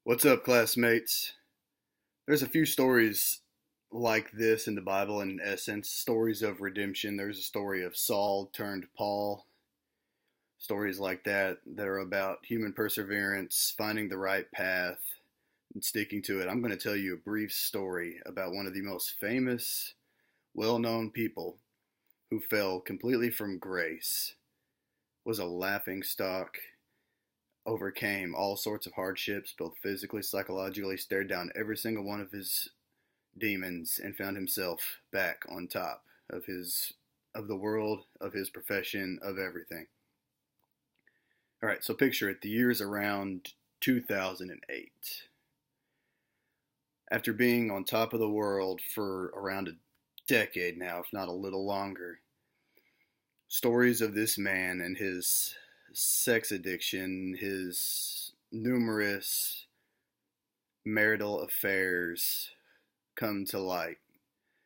What's up, classmates? There's a few stories like this in the Bible, in essence, stories of redemption. There's a story of Saul turned Paul, stories like that are about human perseverance, finding the right path, and sticking to it. I'm going to tell you a brief story about one of the most famous, well known people who fell completely from grace, was a laughing stock, overcame all sorts of hardships, both physically, psychologically, stared down every single one of his demons, and found himself back on top of the world, of his profession, of everything. All right, so picture it. The year is around 2008. After being on top of the world for around a decade now, if not a little longer, stories of this man and his sex addiction, his numerous marital affairs come to light.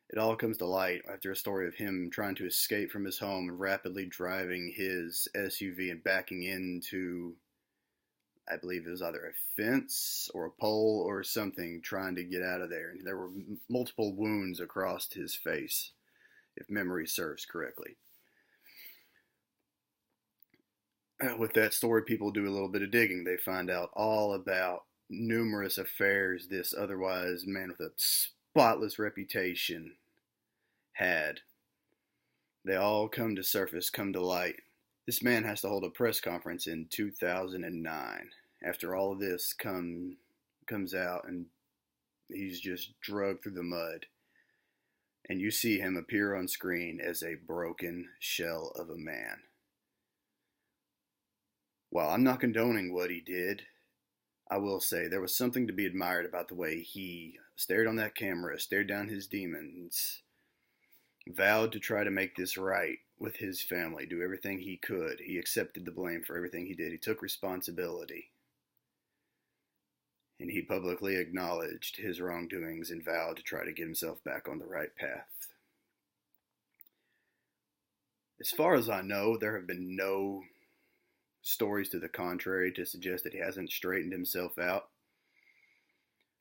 It all comes to light after a story of him trying to escape from his home and rapidly driving his SUV and backing into, I believe it was either a fence or a pole or something, trying to get out of there. And there were multiple wounds across his face, if memory serves correctly. With that story, people do a little bit of digging. They find out all about numerous affairs this otherwise man with a spotless reputation had. They all come to surface, come to light. This man has to hold a press conference in 2009 after all of this comes out, and he's just drugged through the mud. And you see him appear on screen as a broken shell of a man. While I'm not condoning what he did, I will say there was something to be admired about the way he stared on that camera, stared down his demons, vowed to try to make this right with his family, do everything he could. He accepted the blame for everything he did. He took responsibility. And he publicly acknowledged his wrongdoings and vowed to try to get himself back on the right path. As far as I know, there have been no stories to the contrary to suggest that he hasn't straightened himself out.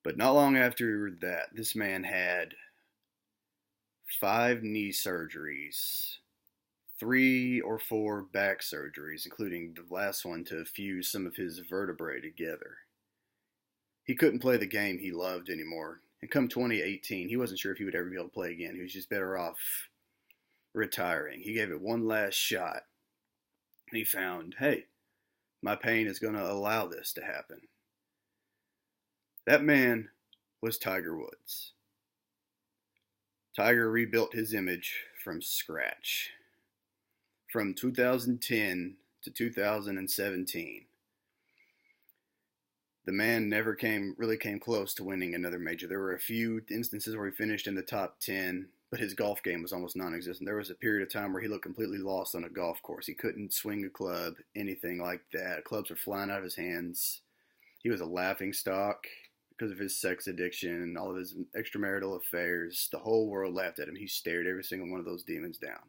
But not long after that, this man had 5 knee surgeries, 3 or 4 back surgeries, including the last one to fuse some of his vertebrae together. He couldn't play the game he loved anymore. And come 2018, he wasn't sure if he would ever be able to play again. He was just better off retiring. He gave it one last shot. And he found, hey, my pain is going to allow this to happen. That man was Tiger Woods. Tiger rebuilt his image from scratch. From 2010 to 2017, the man never really came close to winning another major. There were a few instances where he finished in the top 10, but his golf game was almost non-existent. There was a period of time where he looked completely lost on a golf course. He couldn't swing a club, anything like that. Clubs were flying out of his hands. He was a laughing stock because of his sex addiction and all of his extramarital affairs. The whole world laughed at him. He stared every single one of those demons down.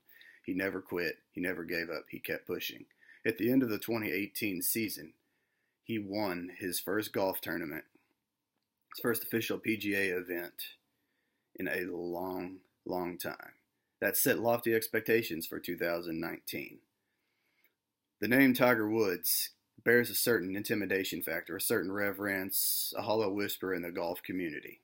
He never quit. He never gave up. He kept pushing. At the end of the 2018 season, he won his first golf tournament, his first official PGA event in a long time. That set lofty expectations for 2019. The name Tiger Woods bears a certain intimidation factor, a certain reverence, a hollow whisper in the golf community.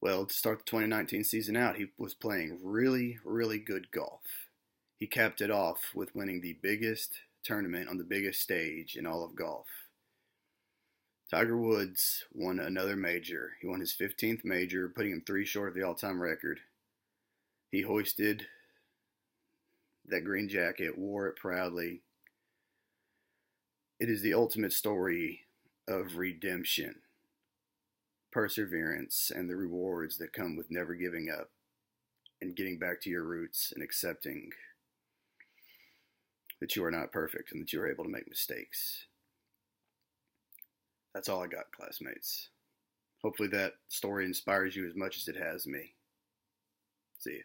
Well, to start the 2019 season out, he was playing really good golf. He capped it off with winning the biggest tournament on the biggest stage in all of golf. Tiger Woods won another major. He won his 15th major, putting him 3 short of the all-time record. He hoisted that green jacket, wore it proudly. It is the ultimate story of redemption, perseverance, and the rewards that come with never giving up and getting back to your roots and accepting that you are not perfect and that you are able to make mistakes. That's all I got, classmates. Hopefully that story inspires you as much as it has me. See you.